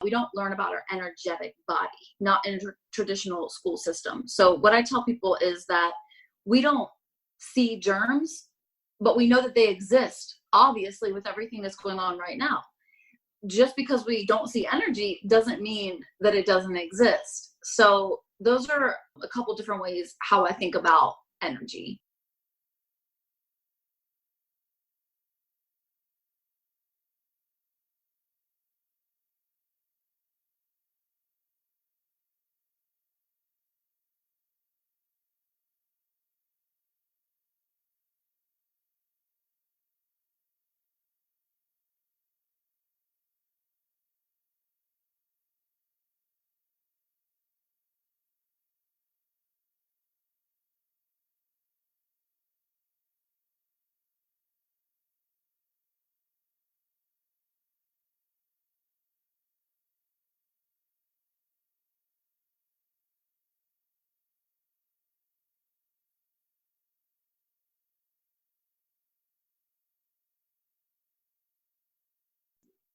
We don't learn about our energetic body, not in a traditional school system. So what I tell people is that we don't see germs, but we know that they exist, obviously, with everything that's going on right now. Just because we don't see energy doesn't mean that it doesn't exist. So those are a couple different ways how I think about energy.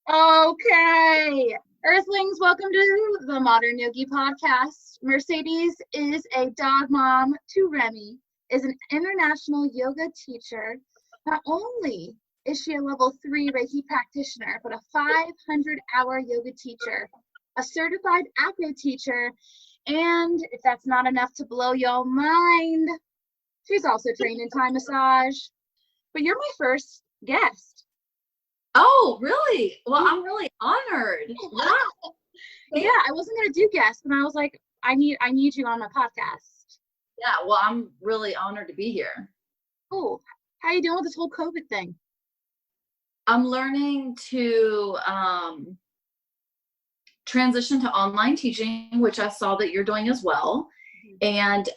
Okay, Earthlings, welcome to the Modern Yogi Podcast. Mercedes is a dog mom to Remy, is an international yoga teacher. Not only is she a level 3 Reiki practitioner, but a 500-hour yoga teacher, a certified acro teacher, and if that's not enough to blow your mind, she's also trained in Thai massage. But you're my first guest. Oh, really? Well, I'm really honored. Wow. Yeah, I wasn't gonna do guests, and I was like, I need you on my podcast. Yeah, well, I'm really honored to be here. Oh, how you doing with this whole COVID thing? I'm learning to transition to online teaching, which I saw that you're doing as well. And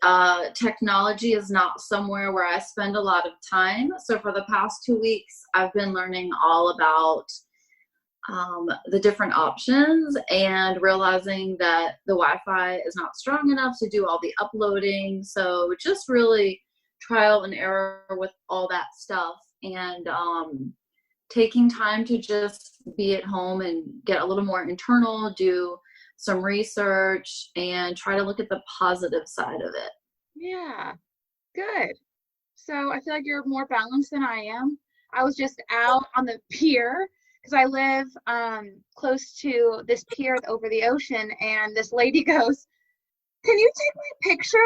technology is not somewhere where I spend a lot of time. So for the past 2 weeks, I've been learning all about the different options and realizing that the Wi-Fi is not strong enough to do all the uploading. So just really trial and error with all that stuff, and taking time to just be at home and get a little more internal, do some research, and try to look at the positive side of it. Yeah, good. So I feel like you're more balanced than I am. I was just out on the pier because I live close to this pier over the ocean, and this lady goes, "Can you take my picture?"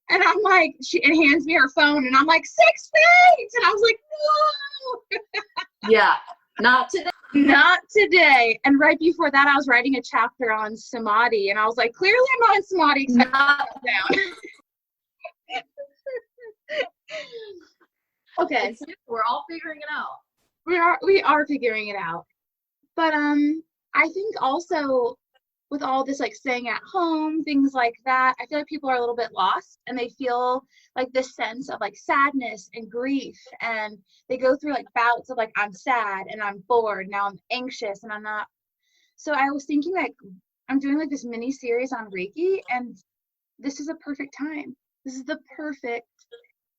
And I'm like, she hands me her phone, and I'm like, 6 feet, and I was like, no. Yeah, not today. Not today. And right before that, I was writing a chapter on samadhi, and I was like, clearly I'm not in samadhi. Not down. Okay, we're all figuring it out. We are figuring it out. But I think also with all this like staying at home, things like that, I feel like people are a little bit lost, and they feel like this sense of like sadness and grief, and they go through like bouts of like, I'm sad and I'm bored, now I'm anxious and I'm not. So I was thinking like I'm doing like this mini series on Reiki, and this is a perfect time. This is the perfect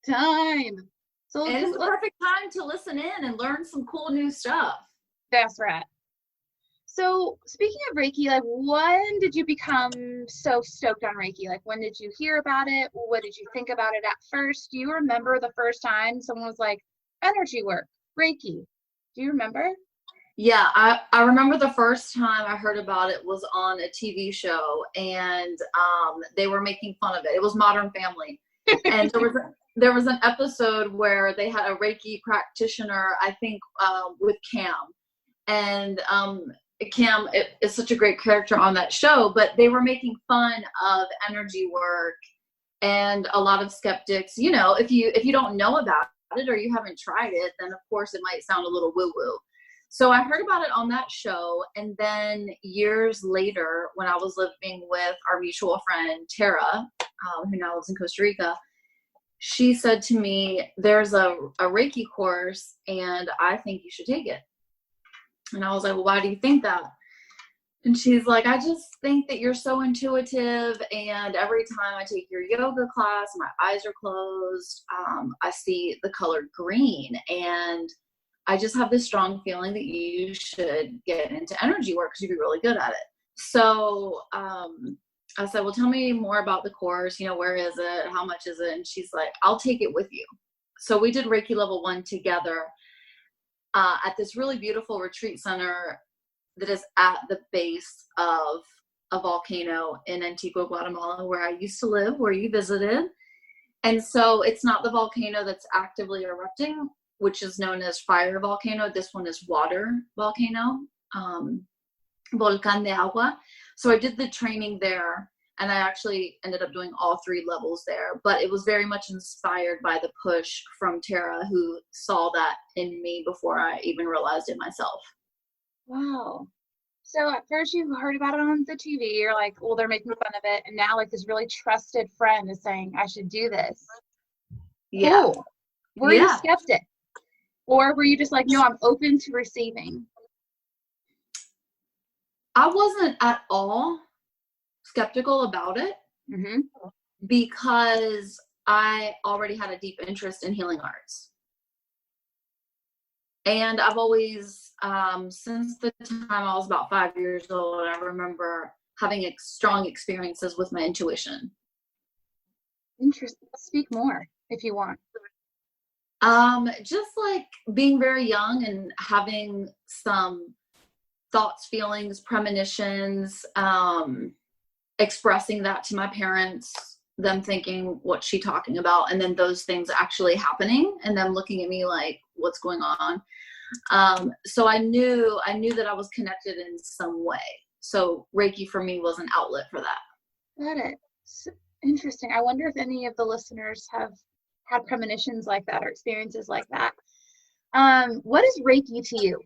time. So and it's the perfect time to listen in and learn some cool new stuff. That's right. So speaking of Reiki, like when did you become so stoked on Reiki? Like when did you hear about it? What did you think about it at first? Do you remember the first time someone was like, energy work, Reiki? Do you remember? Yeah, I remember the first time I heard about it was on a TV show, and they were making fun of it. It was Modern Family. And there was an episode where they had a Reiki practitioner, I think, with Cam. And Cam is such a great character on that show, but they were making fun of energy work, and a lot of skeptics, you know, if you don't know about it or you haven't tried it, then of course it might sound a little woo-woo. So I heard about it on that show, and then years later, when I was living with our mutual friend Tara, who now lives in Costa Rica, she said to me, there's a Reiki course, and I think you should take it. And I was like, well, why do you think that? And she's like, I just think that you're so intuitive, and every time I take your yoga class, my eyes are closed, I see the color green, and I just have this strong feeling that you should get into energy work because you'd be really good at it. So I said, well, tell me more about the course. Where is it? How much is it? And she's like, I'll take it with you. So we did Reiki level 1 together at this really beautiful retreat center that is at the base of a volcano in Antigua, Guatemala, where I used to live, where you visited. And so it's not the volcano that's actively erupting, which is known as fire volcano. This one is water volcano, volcán de agua. So I did the training there, and I actually ended up doing all 3 levels there. But it was very much inspired by the push from Tara, who saw that in me before I even realized it myself. Wow. So at first you heard about it on the TV, you're like, well, they're making fun of it. And now like this really trusted friend is saying, I should do this. Yeah. Cool. Were you skeptic? Or were you just like, no, I'm open to receiving? I wasn't at all skeptical about it because I already had a deep interest in healing arts. And I've always, since the time I was about 5 years old, I remember having strong experiences with my intuition. Interesting. Speak more if you want. Just like being very young and having some thoughts, feelings, premonitions, expressing that to my parents, them thinking, what's she talking about? And then those things actually happening and them looking at me like, what's going on? So I knew that I was connected in some way. So Reiki for me was an outlet for that. Got it. So interesting. I wonder if any of the listeners have had premonitions like that or experiences like that. What is Reiki to you?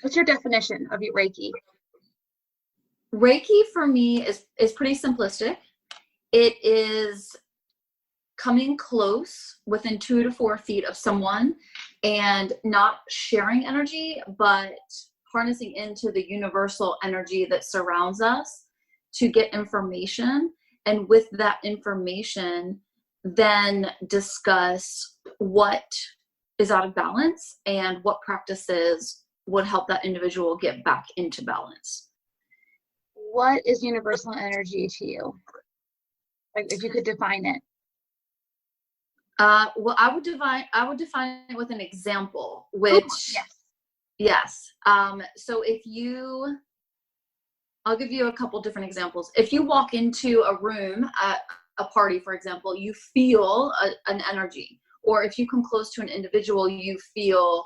What's your definition of your Reiki? Reiki for me is pretty simplistic. It is coming close within 2 to 4 feet of someone and not sharing energy, but harnessing into the universal energy that surrounds us to get information. And with that information, then discuss what is out of balance and what practices would help that individual get back into balance. What is universal energy to you? Like if you could define it. Well, I would define it with an example, which, yes. So I'll give you a couple different examples. If you walk into a room at a party, for example, you feel an energy, or if you come close to an individual, you feel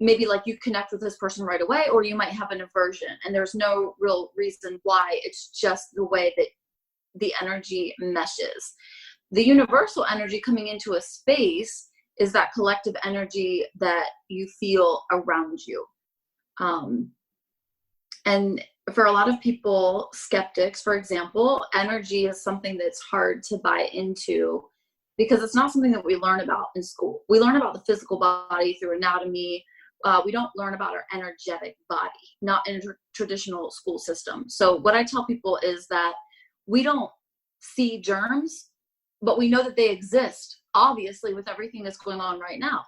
maybe like you connect with this person right away, or you might have an aversion and there's no real reason why. It's just the way that the energy meshes. The universal energy coming into a space is that collective energy that you feel around you. And for a lot of people, skeptics, for example, energy is something that's hard to buy into because it's not something that we learn about in school. We learn about the physical body through anatomy. We don't learn about our energetic body, not in a traditional school system. So what I tell people is that we don't see germs, but we know that they exist, obviously, with everything that's going on right now.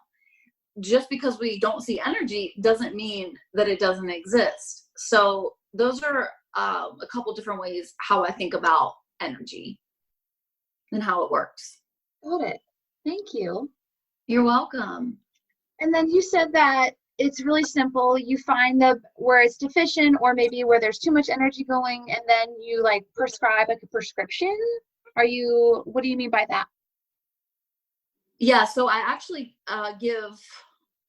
Just because we don't see energy doesn't mean that it doesn't exist. So those are a couple different ways how I think about energy and how it works. Got it. Thank you. You're welcome. And then you said that it's really simple. You find where it's deficient or maybe where there's too much energy going, and then you like prescribe like a prescription. What do you mean by that? Yeah, so I actually give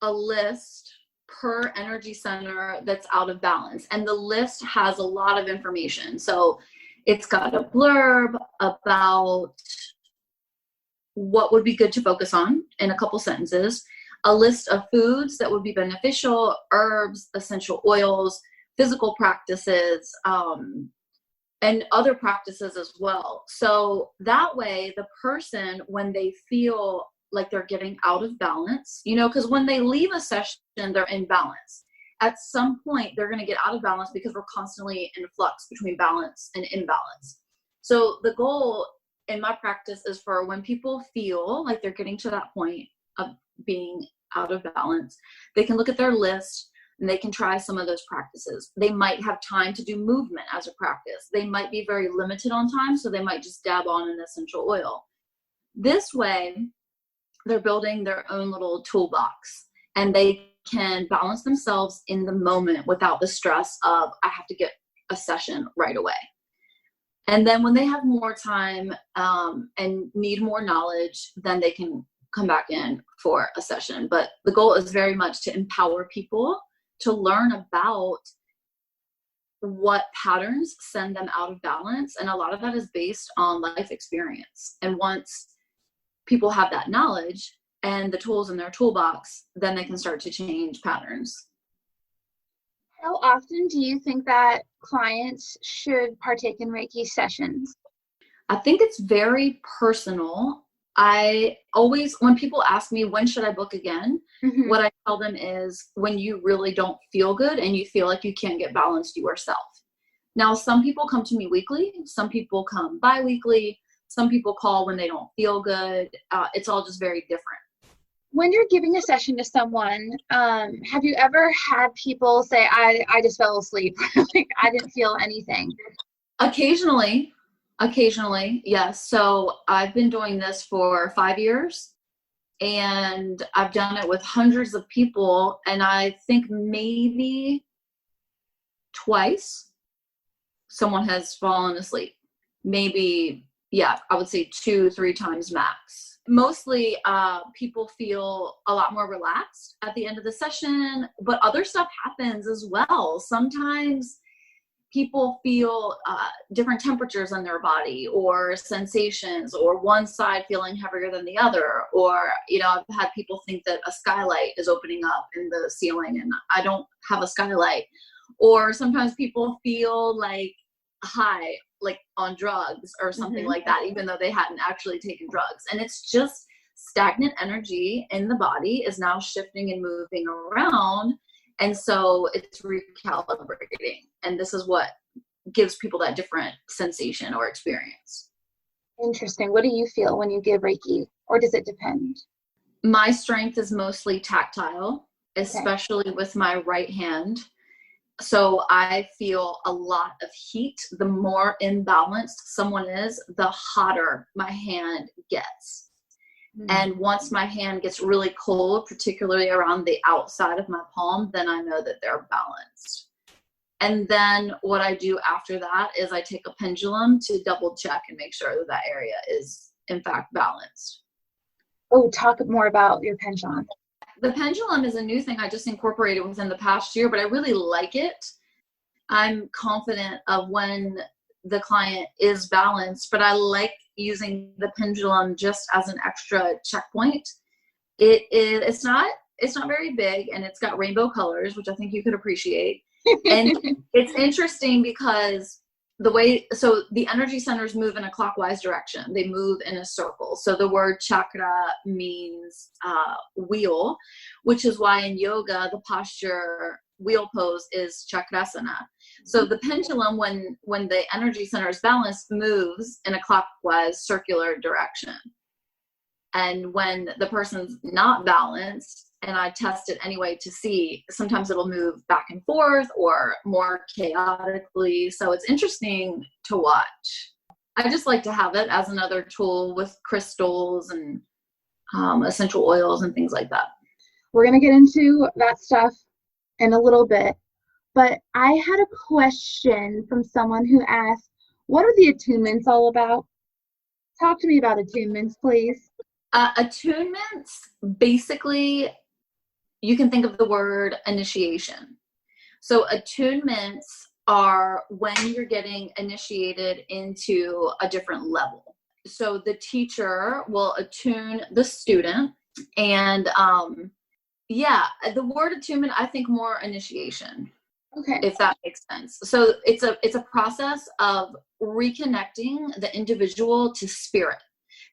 a list per energy center that's out of balance. And the list has a lot of information. So it's got a blurb about what would be good to focus on in a couple sentences, a list of foods that would be beneficial, herbs, essential oils, physical practices, and other practices as well. So that way the person, when they feel like they're getting out of balance, because when they leave a session, they're in balance. At some point, they're going to get out of balance because we're constantly in flux between balance and imbalance. So the goal in my practice is for when people feel like they're getting to that point of being out of balance, they can look at their list, and they can try some of those practices. They might have time to do movement as a practice. They might be very limited on time, so they might just dab on an essential oil. This way, they're building their own little toolbox, and they can balance themselves in the moment without the stress of, I have to get a session right away. And then when they have more time and need more knowledge, then they can come back in for a session. But the goal is very much to empower people to learn about what patterns send them out of balance. And a lot of that is based on life experience. And once people have that knowledge and the tools in their toolbox, then they can start to change patterns. How often do you think that clients should partake in Reiki sessions? I think it's very personal. I always, when people ask me, when should I book again? Mm-hmm. What I tell them is when you really don't feel good and you feel like you can't get balanced yourself. Now, some people come to me weekly. Some people come bi-weekly. Some people call when they don't feel good. It's all just very different. When you're giving a session to someone, have you ever had people say, I just fell asleep, like I didn't feel anything? Occasionally, yes. So I've been doing this for 5 years, and I've done it with hundreds of people, and I think maybe twice someone has fallen asleep. Maybe, yeah, I would say 2-3 times max. Mostly people feel a lot more relaxed at the end of the session, but other stuff happens as well. Sometimes people feel different temperatures in their body or sensations, or one side feeling heavier than the other. Or, I've had people think that a skylight is opening up in the ceiling and I don't have a skylight. Or sometimes people feel like high, like on drugs or something like that, even though they hadn't actually taken drugs. And it's just stagnant energy in the body is now shifting and moving around. And so it's recalibrating. And this is what gives people that different sensation or experience. Interesting. What do you feel when you give Reiki, or does it depend? My strength is mostly tactile, especially with my right hand. So I feel a lot of heat. The more imbalanced someone is, the hotter my hand gets. And once my hand gets really cold, particularly around the outside of my palm, then I know that they're balanced. And then what I do after that is I take a pendulum to double check and make sure that area is in fact balanced. Oh, talk more about your pendulum. The pendulum is a new thing I just incorporated within the past year, but I really like it. I'm confident of when the client is balanced, but I like using the pendulum just as an extra checkpoint. It's not very big, and it's got rainbow colors, which I think you could appreciate. And it's interesting because the energy centers move in a clockwise direction. They move in a circle. So the word chakra means wheel, which is why in yoga, the posture wheel pose is chakrasana. So the pendulum, when the energy center is balanced, moves in a clockwise circular direction. And when the person's not balanced, and I test it anyway to see, sometimes it'll move back and forth or more chaotically. So it's interesting to watch. I just like to have it as another tool with crystals and essential oils and things like that. We're going to get into that stuff in a little bit, but I had a question from someone who asked, what are the attunements all about? Talk to me about attunements, please. Attunements, basically, you can think of the word initiation. So attunements are when you're getting initiated into a different level. So the teacher will attune the student, and the word attunement, I think more initiation. Okay. If that makes sense. So it's a process of reconnecting the individual to spirit,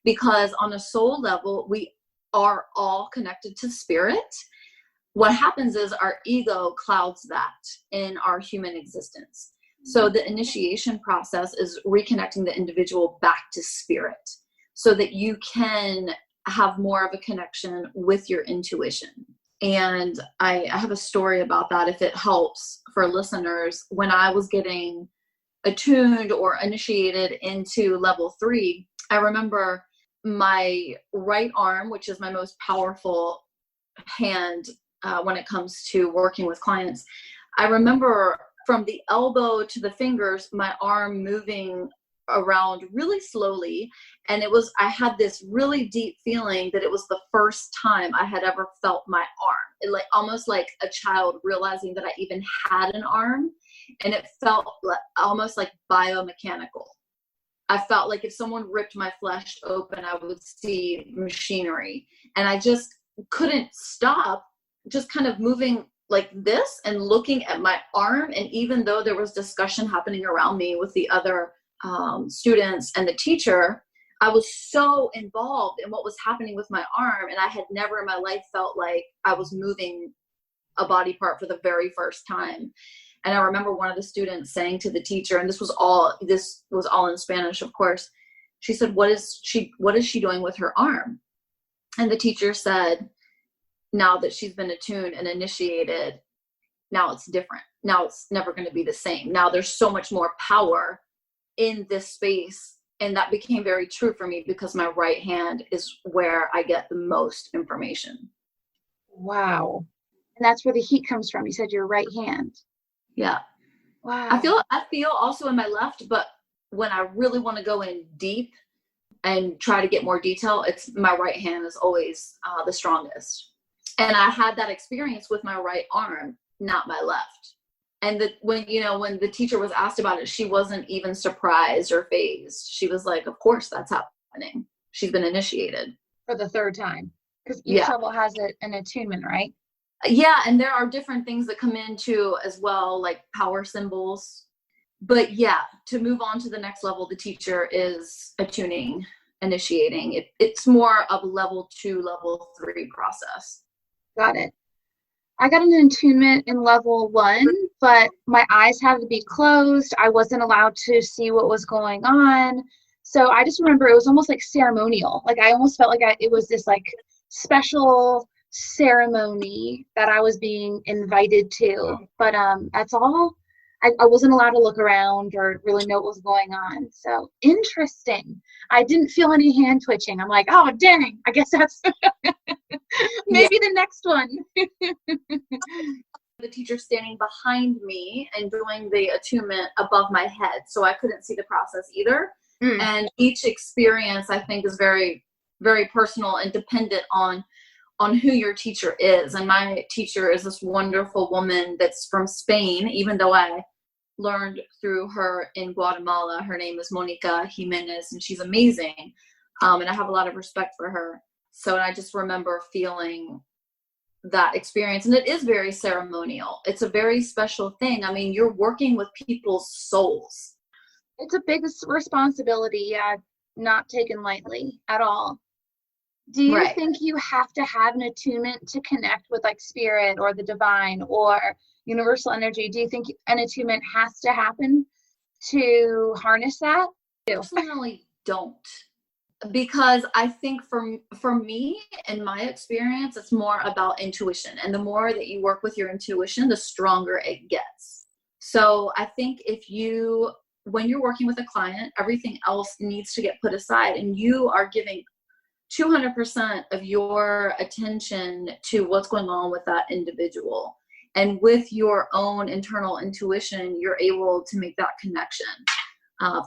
because on a soul level, we are all connected to spirit. What happens is our ego clouds that in our human existence. So the initiation process is reconnecting the individual back to spirit so that you can have more of a connection with your intuition And I have a story about that if it helps for listeners. When I was getting attuned or initiated into level 3, I remember my right arm, which is my most powerful hand when it comes to working with clients. I remember from the elbow to the fingers, my arm moving around really slowly. And I had this really deep feeling that it was the first time I had ever felt my arm. Almost like a child realizing that I even had an arm. And it felt almost like biomechanical. I felt like if someone ripped my flesh open, I would see machinery. And I just couldn't stop just kind of moving like this and looking at my arm. And even though there was discussion happening around me with the other students and the teacher, I was so involved in what was happening with my arm. And I had never in my life felt like I was moving a body part for the very first time. And I remember one of the students saying to the teacher, and this was all in Spanish, of course. She said, what is she doing with her arm? And the teacher said, now that she's been attuned and initiated, now it's different. Now it's never going to be the same. Now there's so much more power in this space. And that became very true for me because my right hand is where I get the most information. Wow. And that's where the heat comes from. You said your right hand. Yeah. Wow. I feel also in my left, but when I really want to go in deep and try to get more detail, it's my right hand is always the strongest. And I had that experience with my right arm, not my left. And when the teacher was asked about it, she wasn't even surprised or fazed. She was like, of course that's happening. She's been initiated. For the third time. Because each level has an attunement, right? Yeah, and there are different things that come into as well, like power symbols. But yeah, to move on to the next level, the teacher is attuning, initiating. It's more of level 2, level 3 process. Got it. I got an attunement in level 1, but my eyes had to be closed. I wasn't allowed to see what was going on. So I just remember it was almost like ceremonial. Like I almost felt like it was this like special ceremony that I was being invited to. But that's all. I wasn't allowed to look around or really know what was going on. So interesting. I didn't feel any hand twitching. I'm like, oh, dang. I guess that's maybe the next one. The teacher standing behind me and doing the attunement above my head. So I couldn't see the process either. And each experience, I think, is very, very personal and dependent on who your teacher is. And my teacher is this wonderful woman that's from Spain, even though I learned through her in Guatemala. Her name is Monica Jimenez, and she's amazing. And I have a lot of respect for her. So I just remember feeling that experience. And it is very ceremonial. It's a very special thing. I mean, you're working with people's souls. It's a big responsibility, not taken lightly at all. Do you think you have to have an attunement to connect with like spirit or the divine or universal energy? Do you think an attunement has to happen to harness that? I personally don't. Because I think for me, in my experience, it's more about intuition. And the more that you work with your intuition, the stronger it gets. So I think when you're working with a client, everything else needs to get put aside and you are giving 200% of your attention to what's going on with that individual. And with your own internal intuition, you're able to make that connection.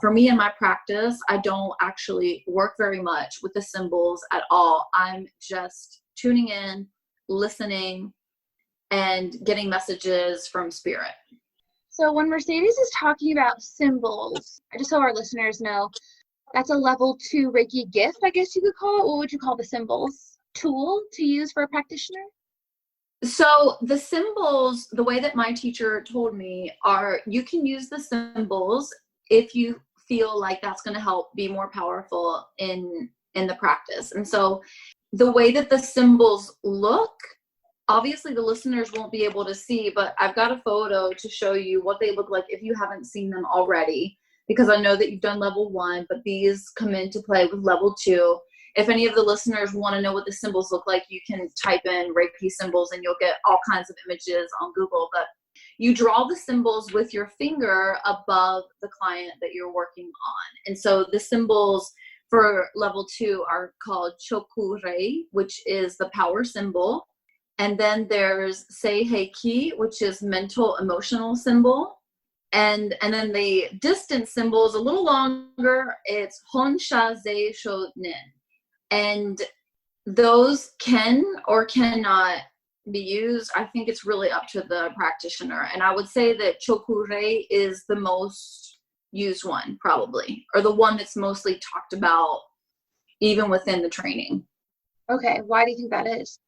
For me in my practice, I don't actually work very much with the symbols at all. I'm just tuning in, listening, and getting messages from spirit. So when Mercedes is talking about symbols, just so our listeners know, that's a level 2 Reiki gift, I guess you could call it. What would you call the symbols? Tool to use for a practitioner? So the symbols, the way that my teacher told me are, you can use the symbols if you feel like that's going to help be more powerful in the practice. And so the way that the symbols look, obviously the listeners won't be able to see, but I've got a photo to show you what they look like if you haven't seen them already, because I know that you've done level 1, but these come into play with level 2. if any of the listeners want to know what the symbols look like, you can type in Reiki symbols and you'll get all kinds of images on Google. But you draw the symbols with your finger above the client that you're working on. And so the symbols for level 2 are called chokurei, which is the power symbol. And then there's Seiheki, which is mental emotional symbol. And then the distance symbol is a little longer. It's Honsha Zei Shonin. And those can or cannot be used. I think it's really up to the practitioner. And I would say that Chokurei is the most used one, probably, or the one that's mostly talked about even within the training. Okay, why do you think that is?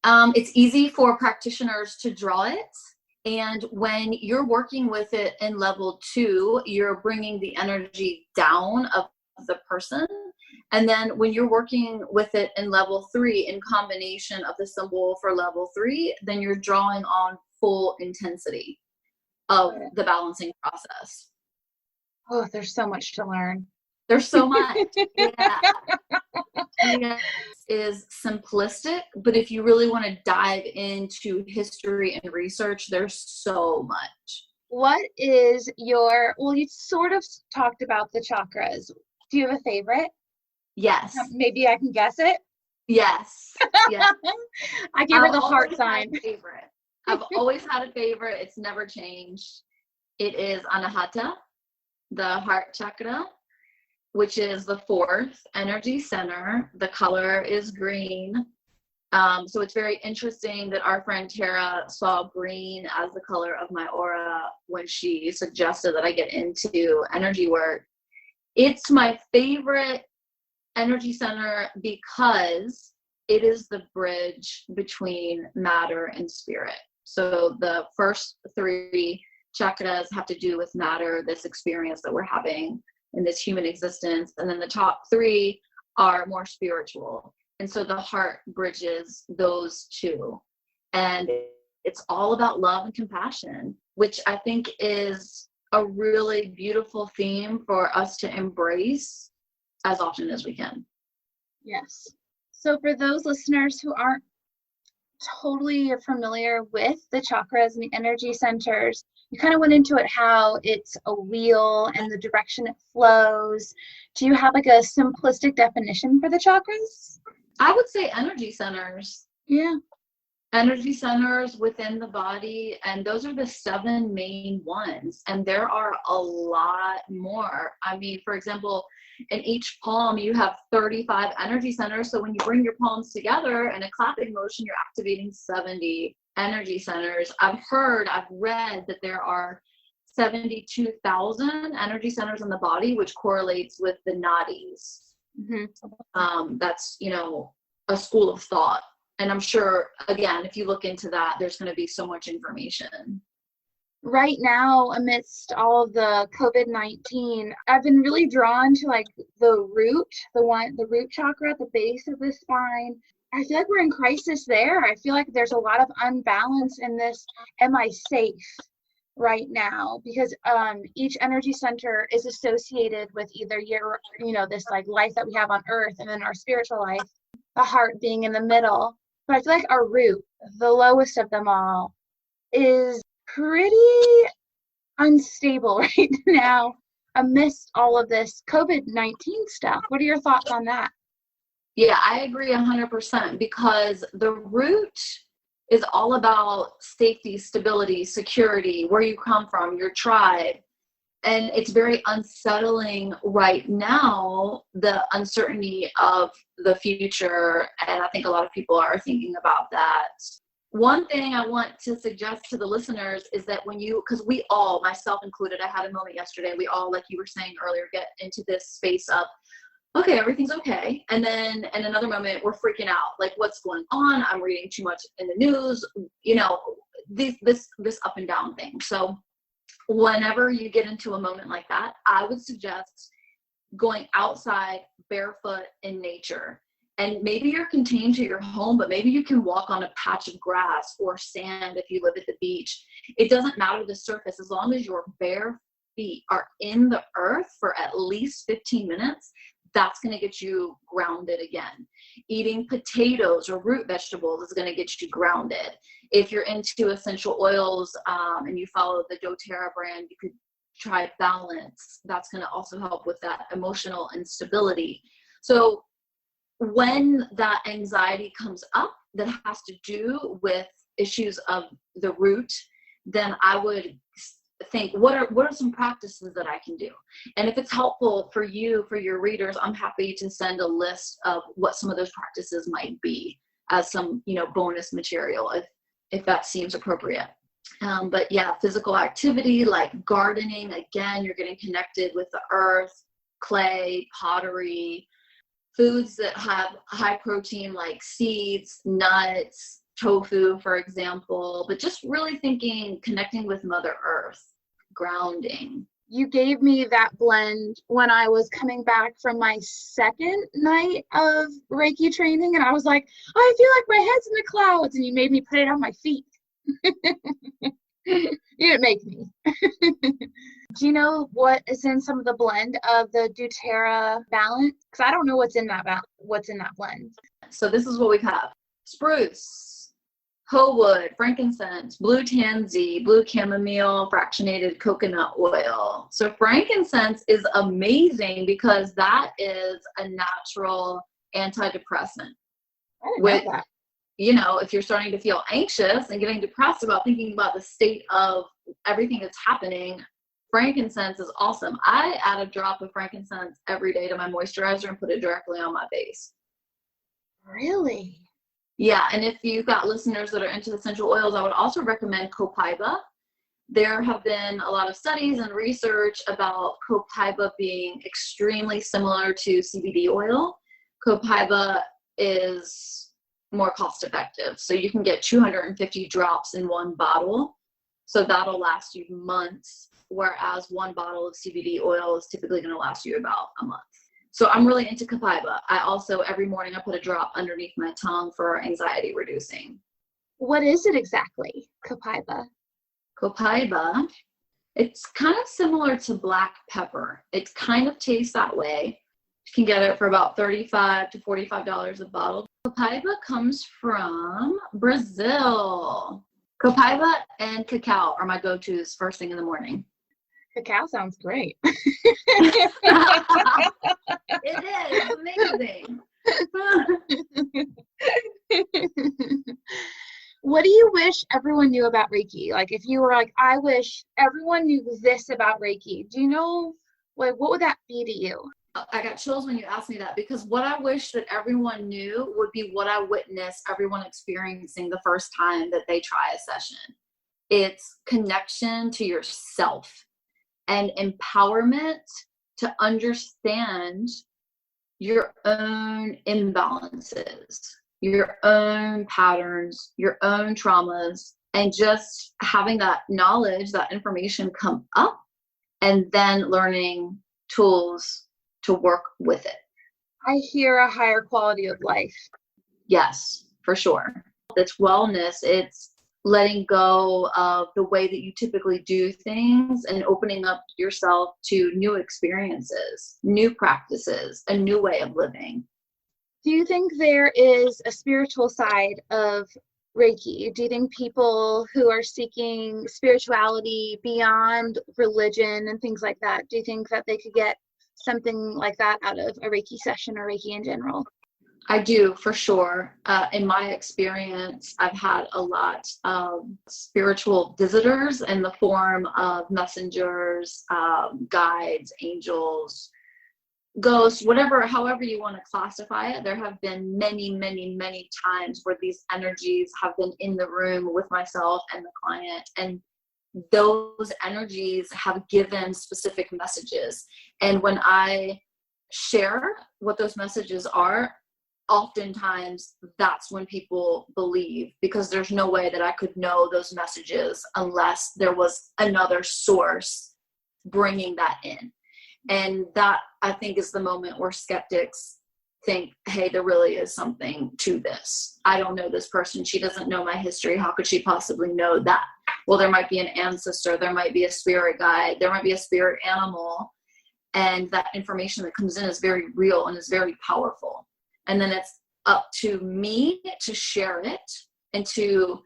It's easy for practitioners to draw it. And when you're working with it in level 2, you're bringing the energy down of the person. And then when you're working with it in level 3 in combination of the symbol for level 3, then you're drawing on full intensity of the balancing process. Oh, there's so much to learn. There's so much. Yeah. It is simplistic, but if you really want to dive into history and research, there's so much. What is your, well, you sort of talked about the chakras. Do you have a favorite? Yes. Maybe I can guess it? Yes. Yes. I gave her the heart sign. Favorite. I've always had a favorite. It's never changed. It is Anahata, the heart chakra, which is the 4th energy center. The color is green. So it's very interesting that our friend Tara saw green as the color of my aura when she suggested that I get into energy work. It's my favorite energy center because it is the bridge between matter and spirit. So the first 3 chakras have to do with matter, this experience that we're having in this human existence. And then the top 3 are more spiritual. And so the heart bridges those 2. And it's all about love and compassion, which I think is a really beautiful theme for us to embrace as often as we can. Yes. So for those listeners who aren't totally familiar with the chakras and the energy centers, you kind of went into it how it's a wheel and the direction it flows. Do you have like a simplistic definition for the chakras? I would say energy centers. Yeah. Energy centers within the body, and those are the 7 main ones. And there are a lot more. I mean, for example, in each palm, you have 35 energy centers. So when you bring your palms together in a clapping motion, you're activating 70 energy centers. I've read that there are 72,000 energy centers in the body, which correlates with the nadis. Mm-hmm. That's, a school of thought. And I'm sure, again, if you look into that, there's going to be so much information. Right now, amidst all of the COVID-19, I've been really drawn to like the root chakra at the base of the spine. I feel like we're in crisis there. I feel like there's a lot of unbalance in this. Am I safe right now? Because each energy center is associated with either this like life that we have on earth and then our spiritual life, the heart being in the middle. But I feel like our root, the lowest of them all, is pretty unstable right now amidst all of this COVID-19 stuff. What are your thoughts on that? Yeah, I agree 100% because the root is all about safety, stability, security, where you come from, your tribe. And it's very unsettling right now, the uncertainty of the future. And I think a lot of people are thinking about that. One thing I want to suggest to the listeners is that because we all, myself included, I had a moment yesterday, we all, like you were saying earlier, get into this space of, okay, everything's okay. And then in another moment, we're freaking out. Like, what's going on? I'm reading too much in the news, this up and down thing. So whenever you get into a moment like that, I would suggest going outside barefoot in nature. And maybe you're contained to your home, but maybe you can walk on a patch of grass or sand if you live at the beach. It doesn't matter the surface, as long as your bare feet are in the earth for at least 15 minutes. that's going to get you grounded again. Eating potatoes or root vegetables is going to get you grounded. If you're into essential oils and you follow the doTERRA brand, you could try Balance. That's going to also help with that emotional instability. So when that anxiety comes up that has to do with issues of the root, then I would think, what are some practices that I can do? And if it's helpful for you, for your readers, I'm happy to send a list of what some of those practices might be as some, bonus material if that seems appropriate. But yeah, physical activity like gardening, again, you're getting connected with the earth, clay, pottery, foods that have high protein like seeds, nuts, tofu, for example, but just really connecting with Mother Earth, grounding. You gave me that blend when I was coming back from my second night of Reiki training, and I was like, I feel like my head's in the clouds, and you made me put it on my feet. You didn't make me. Do you know what is in some of the blend of the doTERRA Balance? Because I don't know what's in that blend. So this is what we have: spruce, Howood, frankincense, blue tansy, blue chamomile, fractionated coconut oil. So frankincense is amazing because that is a natural antidepressant. I didn't know that. If you're starting to feel anxious and getting depressed about thinking about the state of everything that's happening, frankincense is awesome. I add a drop of frankincense every day to my moisturizer and put it directly on my face. Really? Yeah, and if you've got listeners that are into essential oils, I would also recommend copaiba. There have been a lot of studies and research about copaiba being extremely similar to CBD oil. Copaiba is more cost effective. So you can get 250 drops in one bottle. So that'll last you months, whereas one bottle of CBD oil is typically going to last you about a month. So I'm really into copaiba. I also, every morning, I put a drop underneath my tongue for anxiety reducing. What is it exactly, copaiba? Copaiba, it's kind of similar to black pepper. It kind of tastes that way. You can get it for about $35 to $45 a bottle. Copaiba comes from Brazil. Copaiba and cacao are my go-tos first thing in the morning. Cacao sounds great. It is amazing. What do you wish everyone knew about Reiki? Like, if you were like, I wish everyone knew this about Reiki, do you know, what would that be to you? I got chills when you asked me that, because what I wish that everyone knew would be what I witnessed everyone experiencing the first time that they try a session. It's connection to yourself and empowerment to understand your own imbalances, your own patterns, your own traumas, and just having that knowledge, that information come up, and then learning tools to work with it. I hear a higher quality of life. Yes, for sure. It's wellness. It's letting go of the way that you typically do things and opening up yourself to new experiences, new practices, a new way of living. Do you think there is a spiritual side of Reiki? Do you think people who are seeking spirituality beyond religion and things like that, do you think that they could get something like that out of a Reiki session or Reiki in general? I do, for sure. In my experience, I've had a lot of spiritual visitors in the form of messengers, guides, angels, ghosts, however you want to classify it. There have been many, many, many times where these energies have been in the room with myself and the client, and those energies have given specific messages. And when I share what those messages are, oftentimes that's when people believe, because there's no way that I could know those messages unless there was another source bringing that in. And that, I think, is the moment where skeptics think, hey, there really is something to this. I don't know this person. She doesn't know my history. How could she possibly know that? Well, there might be an ancestor. There might be a spirit guide. There might be a spirit animal. And that information that comes in is very real and is very powerful. And then it's up to me to share it and to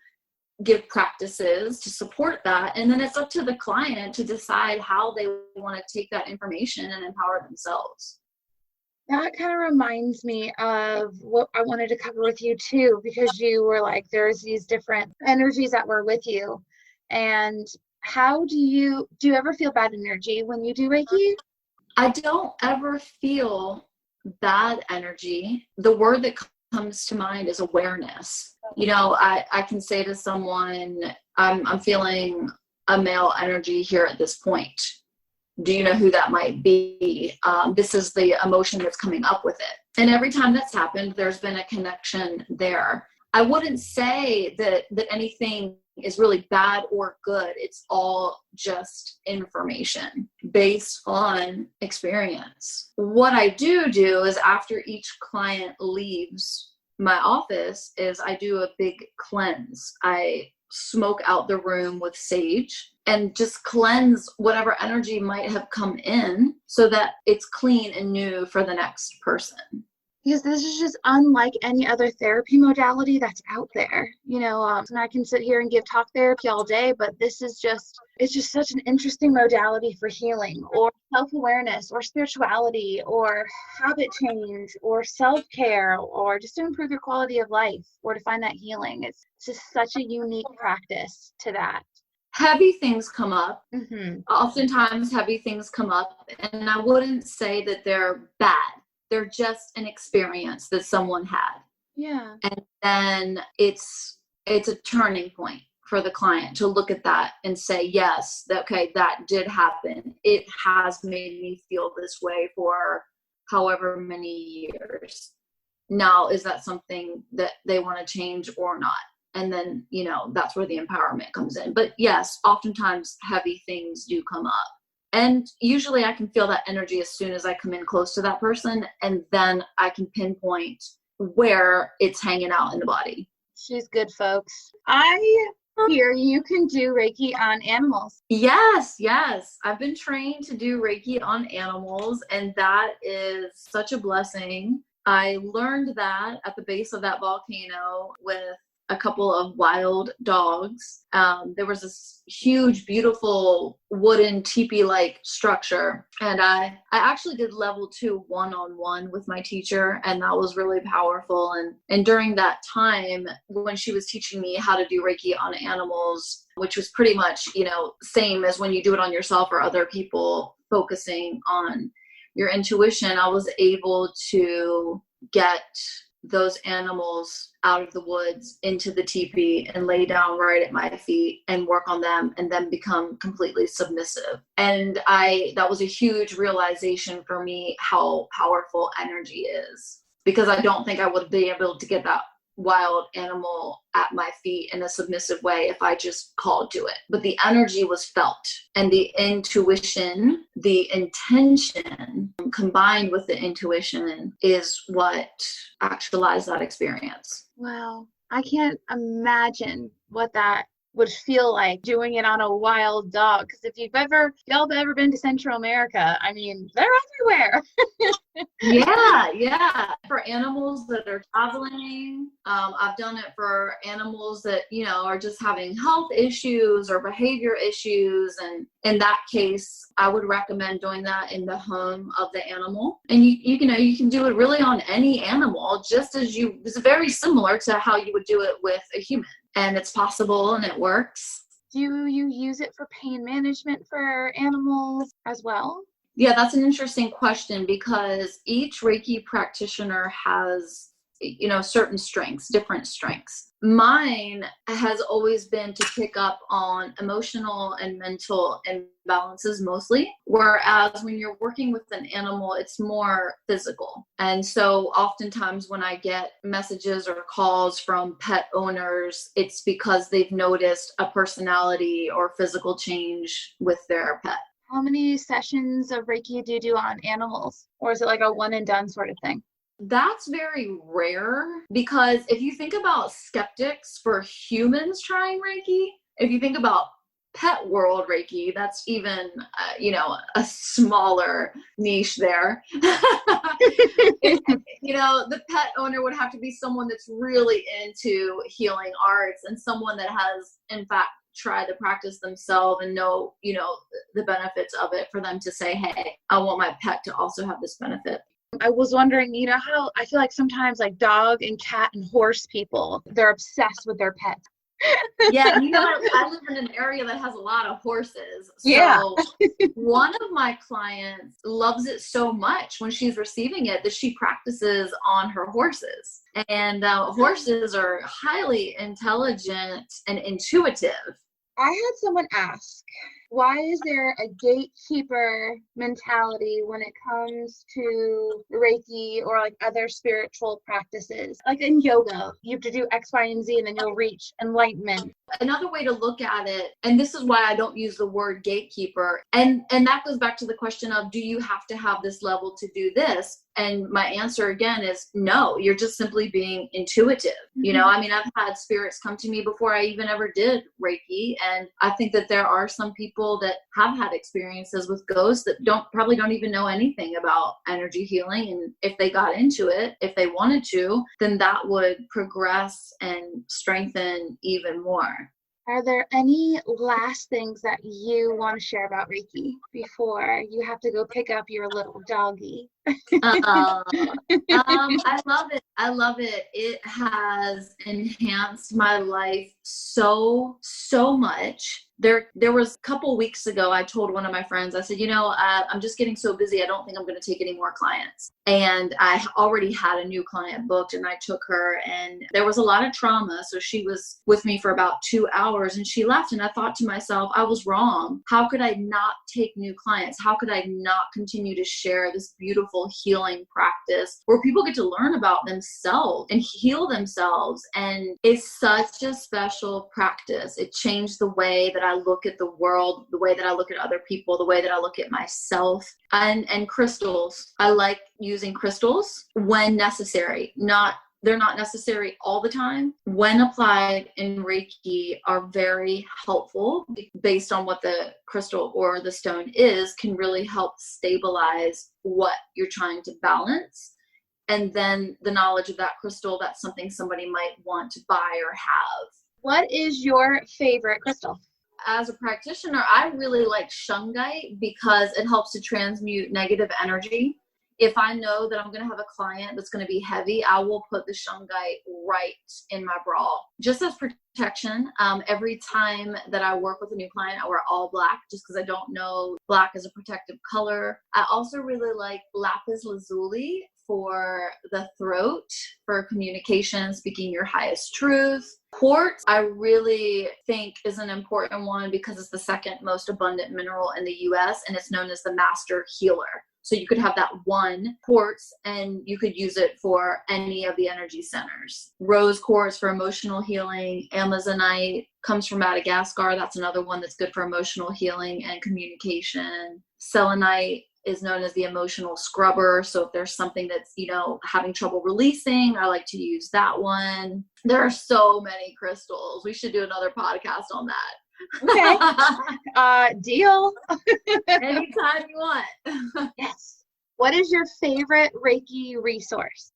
give practices to support that. And then it's up to the client to decide how they want to take that information and empower themselves. That kind of reminds me of what I wanted to cover with you too, because you were like, there's these different energies that were with you. And how do you ever feel bad energy when you do Reiki? I don't ever feel bad energy. The word that comes to mind is awareness. You know, I can say to someone, I'm feeling a male energy here at this point. Do you know who that might be? This is the emotion that's coming up with it. And every time that's happened, there's been a connection there. I wouldn't say that anything is really bad or good. It's all just information based on experience. What I do is after each client leaves my office is I do a big cleanse. I smoke out the room with sage and just cleanse whatever energy might have come in so that it's clean and new for the next person. Because this is just unlike any other therapy modality that's out there. You know, and I can sit here and give talk therapy all day, but it's just such an interesting modality for healing or self-awareness or spirituality or habit change or self-care or just to improve your quality of life or to find that healing. It's just such a unique practice to that. Heavy things come up. Mm-hmm. Oftentimes heavy things come up, and I wouldn't say that they're bad. They're just an experience that someone had. Yeah. And then it's a turning point for the client to look at that and say, yes, okay, that did happen. It has made me feel this way for however many years. Now, is that something that they want to change or not? And then, you know, that's where the empowerment comes in. But yes, oftentimes heavy things do come up. And usually I can feel that energy as soon as I come in close to that person, and then I can pinpoint where it's hanging out in the body. She's good, folks. I hear you can do Reiki on animals. Yes. I've been trained to do Reiki on animals, and that is such a blessing. I learned that at the base of that volcano with a couple of wild dogs. There was this huge, beautiful wooden teepee-like structure. And I actually did level 2 one-on-one with my teacher, and that was really powerful. And during that time, when she was teaching me how to do Reiki on animals, which was pretty much, you know, same as when you do it on yourself or other people, focusing on your intuition, I was able to get those animals out of the woods into the teepee and lay down right at my feet and work on them and then become completely submissive. And that was a huge realization for me how powerful energy is, because I don't think I would be able to get that wild animal at my feet in a submissive way if I just called to it. But the energy was felt, and the intuition, the intention combined with the intuition is what actualized that experience. Wow. I can't imagine what that would feel like doing it on a wild dog. Because if y'all have ever been to Central America, I mean, they're everywhere. Yeah. For animals that are traveling, I've done it for animals that, you know, are just having health issues or behavior issues. And in that case, I would recommend doing that in the home of the animal. And you can do it really on any animal, it's very similar to how you would do it with a human. And it's possible and it works. Do you use it for pain management for animals as well? Yeah, that's an interesting question, because each Reiki practitioner has, you know, certain strengths, different strengths. Mine has always been to pick up on emotional and mental imbalances mostly, whereas when you're working with an animal, it's more physical. And so oftentimes when I get messages or calls from pet owners, it's because they've noticed a personality or physical change with their pet. How many sessions of Reiki do you do on animals? Or is it like a one and done sort of thing? That's very rare, because if you think about skeptics for humans trying Reiki, if you think about pet world Reiki, that's even, a smaller niche there. The pet owner would have to be someone that's really into healing arts and someone that has, in fact, tried the practice themselves and know, the benefits of it for them to say, hey, I want my pet to also have this benefit. I was wondering, how I feel like sometimes like dog and cat and horse people, they're obsessed with their pets. Yeah, I live in an area that has a lot of horses. So yeah. One of my clients loves it so much when she's receiving it that she practices on her horses. And horses are highly intelligent and intuitive. I had someone ask, why is there a gatekeeper mentality when it comes to Reiki or like other spiritual practices? Like in yoga, you have to do X, Y, and Z, and then you'll reach enlightenment. Another way to look at it, and this is why I don't use the word gatekeeper, and that goes back to the question of, do you have to have this level to do this? And my answer again is no, you're just simply being intuitive. Mm-hmm. I've had spirits come to me before I even ever did Reiki. And I think that there are some people that have had experiences with ghosts that probably don't even know anything about energy healing. And if they got into it, if they wanted to, then that would progress and strengthen even more. Are there any last things that you want to share about Reiki before you have to go pick up your little doggy? I love it. I love it. It has enhanced my life so much. There was a couple weeks ago, I told one of my friends, I said, I'm just getting so busy. I don't think I'm going to take any more clients. And I already had a new client booked and I took her, and there was a lot of trauma. So she was with me for about 2 hours and she left. And I thought to myself, I was wrong. How could I not take new clients? How could I not continue to share this beautiful healing practice where people get to learn about themselves and heal themselves? And it's such a special practice. It changed the way that I look at the world, the way that I look at other people, the way that I look at myself. And crystals. I like using crystals when necessary. They're not necessary all the time. When applied in Reiki, are very helpful based on what the crystal or the stone is, can really help stabilize what you're trying to balance. And then the knowledge of that crystal, that's something somebody might want to buy or have. What is your favorite crystal? As a practitioner, I really like shungite because it helps to transmute negative energy. If I know that I'm going to have a client that's going to be heavy, I will put the shungite right in my bra, just as protection. Every time that I work with a new client, I wear all black just because I don't know black is a protective color. I also really like lapis lazuli for the throat, for communication, speaking your highest truth. Quartz, I really think is an important one because it's the second most abundant mineral in the US and it's known as the master healer. So you could have that one quartz and you could use it for any of the energy centers. Rose quartz for emotional healing. Amazonite comes from Madagascar. That's another one that's good for emotional healing and communication. Selenite is known as the emotional scrubber. So if there's something that's, having trouble releasing, I like to use that one. There are so many crystals. We should do another podcast on that. Okay. Deal. Anytime you want. Yes. What is your favorite Reiki resource?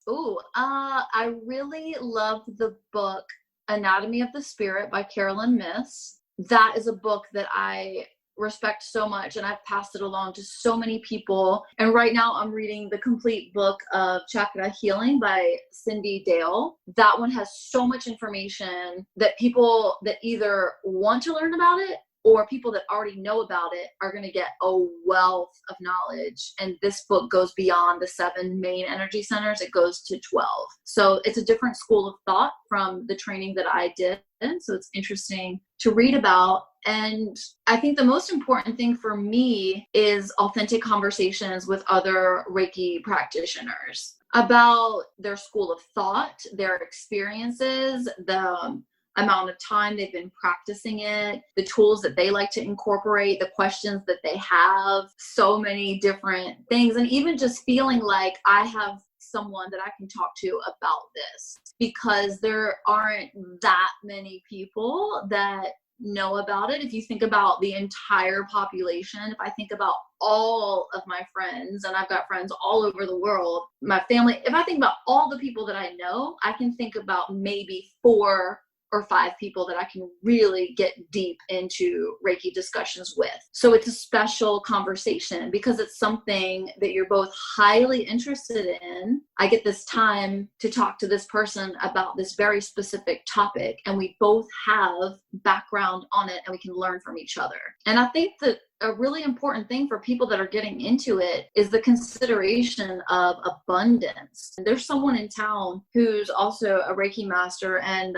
I really love the book Anatomy of the Spirit by Carolyn Myss. That is a book that I respect so much, and I've passed it along to so many people. And right now I'm reading the complete book of Chakra Healing by Cindy Dale. That one has so much information that people that either want to learn about it or people that already know about it are going to get a wealth of knowledge. And this book goes beyond the 7 main energy centers. It goes to 12. So it's a different school of thought from the training that I did. So it's interesting to read about. And I think the most important thing for me is authentic conversations with other Reiki practitioners about their school of thought, their experiences, the amount of time they've been practicing it, the tools that they like to incorporate, the questions that they have, so many different things. And even just feeling like I have someone that I can talk to about this, because there aren't that many people that know about it. If you think about the entire population, if I think about all of my friends, and I've got friends all over the world, my family, if I think about all the people that I know, I can think about maybe 4 or 5 people that I can really get deep into Reiki discussions with. So it's a special conversation because it's something that you're both highly interested in. I get this time to talk to this person about this very specific topic, and we both have background on it and we can learn from each other. And I think that a really important thing for people that are getting into it is the consideration of abundance. There's someone in town who's also a Reiki master, and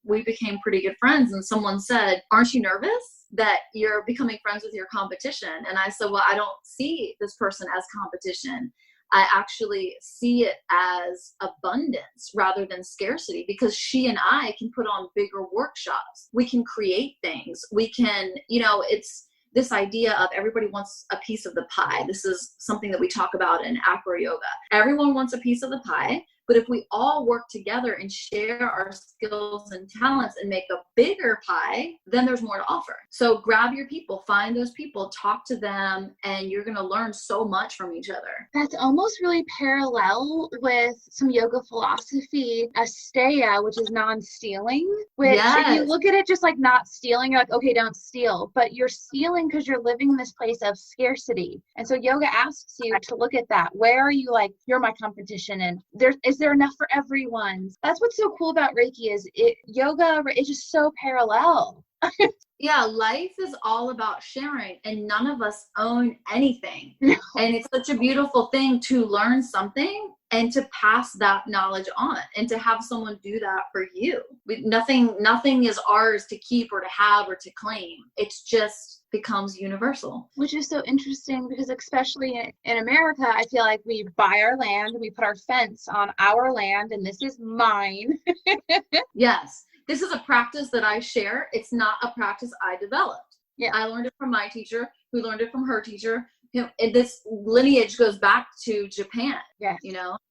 we became pretty good friends. And someone said, "Aren't you nervous that you're becoming friends with your competition?" And I said, "Well, I don't see this person as competition. I actually see it as abundance rather than scarcity, because she and I can put on bigger workshops. We can create things. We can, it's this idea of everybody wants a piece of the pie. This is something that we talk about in acro yoga. Everyone wants a piece of the pie, but if we all work together and share our skills and talents and make a bigger pie, then there's more to offer. So grab your people, find those people, talk to them, and you're going to learn so much from each other." That's almost really parallel with some yoga philosophy, asteya, which is non-stealing, which if you look at it just like not stealing, you're like, okay, don't steal, but you're stealing because you're living in this place of scarcity. And so yoga asks you to look at that. Where are you like, you're my competition, and is there enough for everyone? That's what's so cool about Reiki is yoga is just so parallel. Yeah, life is all about sharing, and none of us own anything. No. And it's such a beautiful thing to learn something and to pass that knowledge on, and to have someone do that for you. Nothing is ours to keep or to have or to claim. It's just becomes universal. Which is so interesting because especially in America, I feel like we buy our land, we put our fence on our land, and this is mine. Yes. This is a practice that I share. It's not a practice I developed. Yeah. I learned it from my teacher, who learned it from her teacher. And this lineage goes back to Japan. Yes.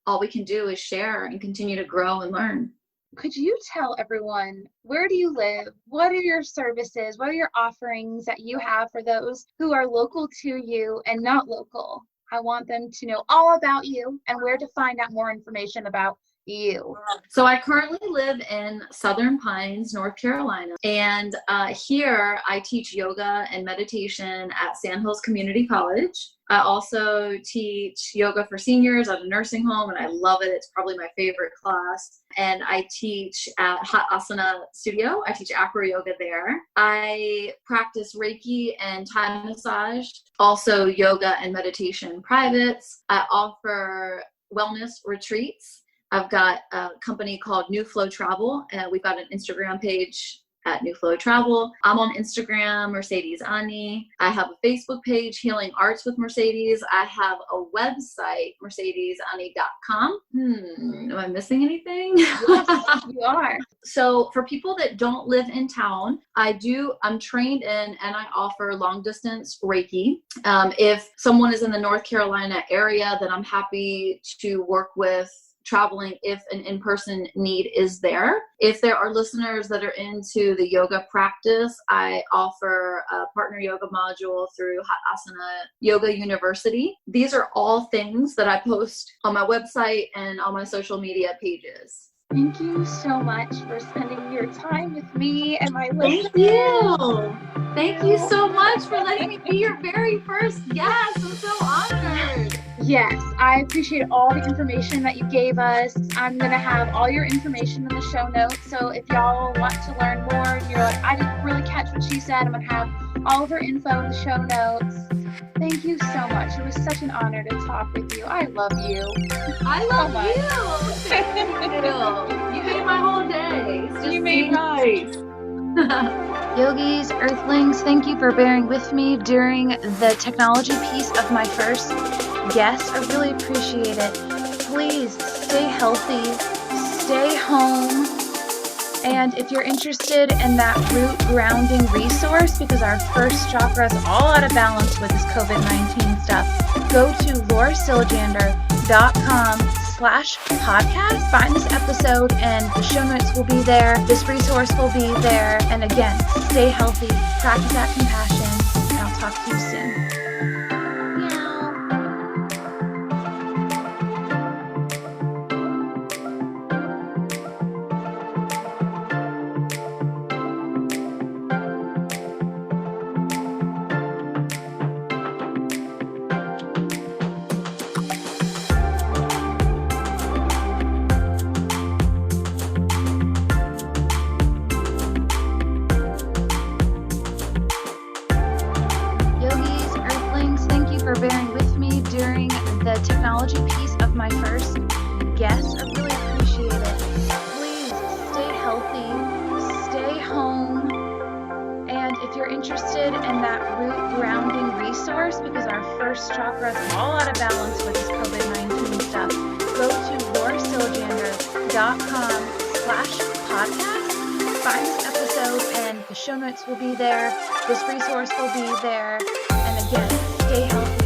All we can do is share and continue to grow and learn. Could you tell everyone, where do you live? What are your services? What are your offerings that you have for those who are local to you and not local? I want them to know all about you and where to find out more information about you. So I currently live in Southern Pines, North Carolina, and here I teach yoga and meditation at Sand Hills Community College. I also teach yoga for seniors at a nursing home, and I love it. It's probably my favorite class. And I teach at Hot Asana Studio. I teach acro yoga there. I practice Reiki and Thai massage, also yoga and meditation privates. I offer wellness retreats. I've got a company called New Flow Travel, and we've got an Instagram page at New Flow Travel. I'm on Instagram, Mercedes Ani. I have a Facebook page, Healing Arts with Mercedes. I have a website, mercedesani.com. Am I missing anything? Yes, you are. So for people that don't live in town, I'm trained in and I offer long distance Reiki. If someone is in the North Carolina area, then I'm happy to work with traveling if an in-person need is there. If there are listeners that are into the yoga practice, I offer a partner yoga module through Hot Asana Yoga University. These are all things that I post on my website and on my social media pages. Thank you so much for spending your time with me and my listeners. Thank you. Thank you so much for letting me be your very first guest. I'm so honored. Yes, I appreciate all the information that you gave us. I'm going to have all your information in the show notes. So if y'all want to learn more and you're like, I didn't really catch what she said, I'm going to have all of her info in the show notes. Thank you so much. It was such an honor to talk with you. I love you. I love you. Thank you. You made my whole day. It's just you made nice. Yogis, Earthlings, thank you for bearing with me during the technology piece of my first guest. I really appreciate it. Please stay healthy, stay home, and if you're interested in that root grounding resource, because our first chakra is all out of balance with this COVID-19 stuff, go to laurasiljander.com yogies.com/podcast. Find this episode and the show notes will be there. This resource will be there. And again, stay healthy, practice that compassion, and I'll talk to you soon. For bearing with me during the technology piece of my first guest. I really appreciate it. Please stay healthy, stay home, and if you're interested in that root grounding resource, because our first chakra is all out of balance with this COVID-19 stuff, go to laurasilliander.com/podcast. Find this episode and the show notes will be there. This resource will be there. And again, stay healthy.